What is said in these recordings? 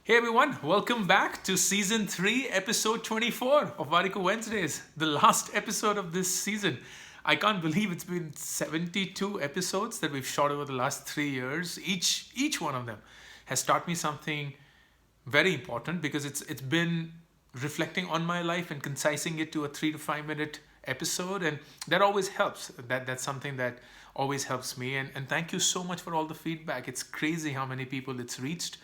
Hey everyone, welcome back to season 3, episode 24 of Warikoo Wednesdays, the last episode of this season. I can't believe it's been 72 episodes that we've shot over the last 3 years. Each one of them has taught me something very important because it's been reflecting on my life and concising it to a 3 to 5 minute episode, and that always helps. That's something that always helps me. And thank you so much for all the feedback. It's crazy how many people it's reached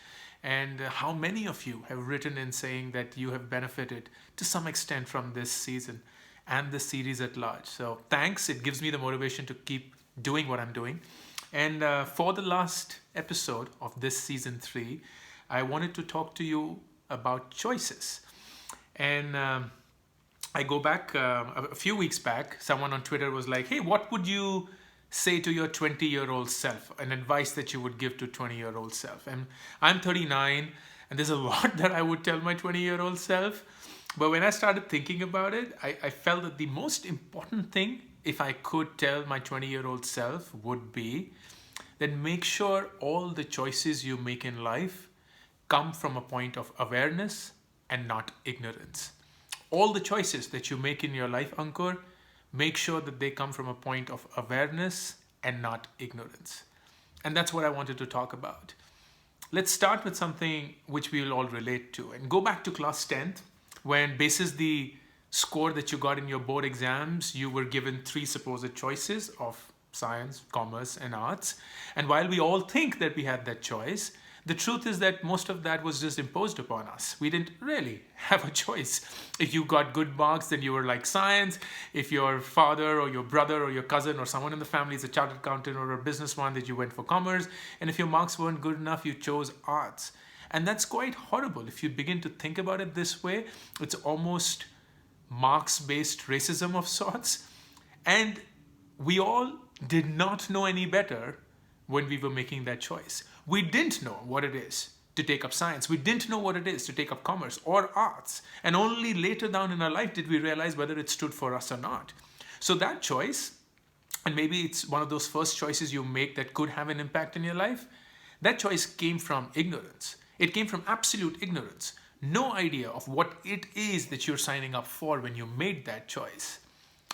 and how many of you have written in saying that you have benefited to some extent from this season and the series at large. So thanks. It gives me the motivation to keep doing what I'm doing. And for the last episode of this season 3, I wanted to talk to you about choices. And I go back a few weeks back, someone on Twitter was like, hey, what would you say to your 20-year-old self, an advice that you would give to 20-year-old self? And I'm 39, and there's a lot that I would tell my 20-year-old self. But when I started thinking about it, I felt that the most important thing, if I could tell my 20-year-old self, would be that make sure all the choices you make in life come from a point of awareness and not ignorance. All the choices that you make in your life, Ankur, make sure that they come from a point of awareness and not ignorance. And that's what I wanted to talk about. Let's start with something which we will all relate to and go back to class 10th when, basis the score that you got in your board exams, you were given 3 supposed choices of science, commerce, and arts. And while we all think that we had that choice, the truth is that most of that was just imposed upon us. We didn't really have a choice. If you got good marks, then you were like science. If your father or your brother or your cousin or someone in the family is a chartered accountant or a businessman, that you went for commerce. And if your marks weren't good enough, you chose arts. And that's quite horrible. If you begin to think about it this way, it's almost marks-based racism of sorts. And we all did not know any better when we were making that choice. We didn't know what it is to take up science. We didn't know what it is to take up commerce or arts. And only later down in our life did we realize whether it stood for us or not. So that choice, and maybe it's one of those first choices you make that could have an impact in your life, that choice came from ignorance. It came from absolute ignorance. No idea of what it is that you're signing up for when you made that choice.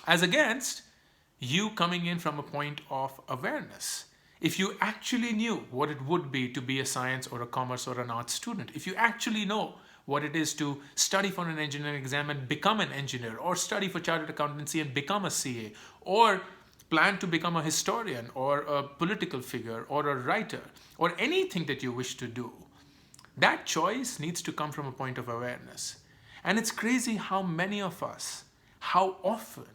As against you coming in from a point of awareness. If you actually knew what it would be to be a science or a commerce or an arts student, if you actually know what it is to study for an engineering exam and become an engineer, or study for chartered accountancy and become a CA, or plan to become a historian or a political figure or a writer, or anything that you wish to do, that choice needs to come from a point of awareness. And it's crazy how many of us, how often,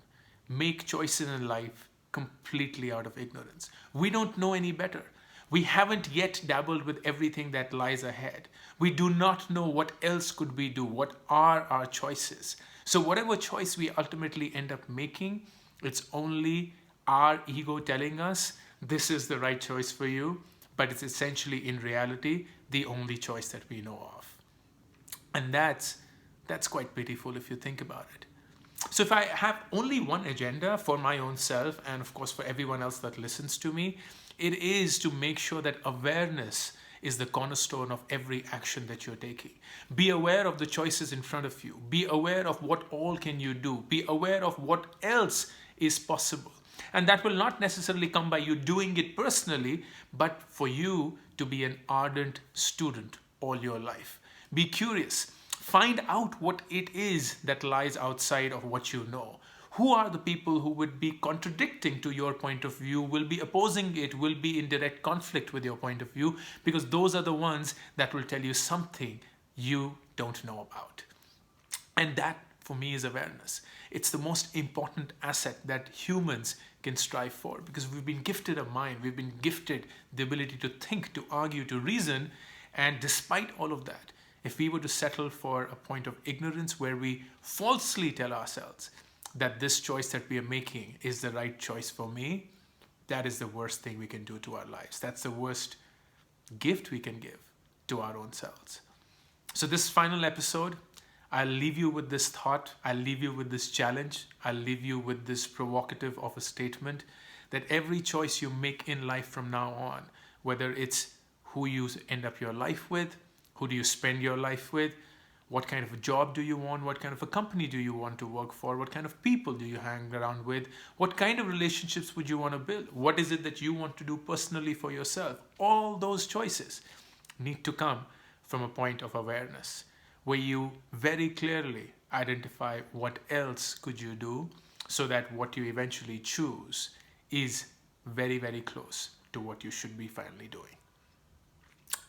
make choices in life completely out of ignorance. We don't know any better. We haven't yet dabbled with everything that lies ahead. We do not know what else could we do, what are our choices. So whatever choice we ultimately end up making, it's only our ego telling us this is the right choice for you, but it's essentially in reality the only choice that we know of. And that's quite pitiful if you think about it. So if I have only one agenda for my own self, and of course for everyone else that listens to me, it is to make sure that awareness is the cornerstone of every action that you're taking. Be aware of the choices in front of you. Be aware of what all can you do. Be aware of what else is possible. And that will not necessarily come by you doing it personally, but for you to be an ardent student all your life. Be curious. Find out what it is that lies outside of what you know. Who are the people who would be contradicting to your point of view, will be opposing it, will be in direct conflict with your point of view, because those are the ones that will tell you something you don't know about. And that, for me, is awareness. It's the most important asset that humans can strive for, because we've been gifted a mind, we've been gifted the ability to think, to argue, to reason, and despite all of that, if we were to settle for a point of ignorance where we falsely tell ourselves that this choice that we are making is the right choice for me, that is the worst thing we can do to our lives. That's the worst gift we can give to our own selves. So this final episode, I'll leave you with this thought. I'll leave you with this challenge. I'll leave you with this provocative of a statement that every choice you make in life from now on, whether it's who you end up your life with, Who do you spend your life with? What kind of a job do you want? What kind of a company do you want to work for? What kind of people do you hang around with? What kind of relationships would you want to build? What is it that you want to do personally for yourself? All those choices need to come from a point of awareness where you very clearly identify what else could you do so that what you eventually choose is very, very close to what you should be finally doing.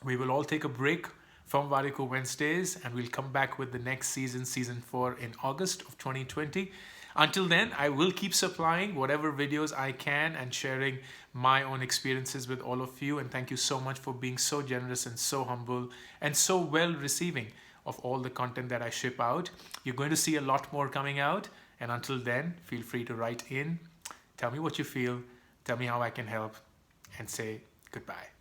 We will all take a break from Warikoo Wednesdays, and we'll come back with the next season, season 4, in August of 2020. Until then, I will keep supplying whatever videos I can and sharing my own experiences with all of you. And thank you so much for being so generous and so humble and so well receiving of all the content that I ship out. You're going to see a lot more coming out. And until then, feel free to write in, tell me what you feel, tell me how I can help, and say goodbye.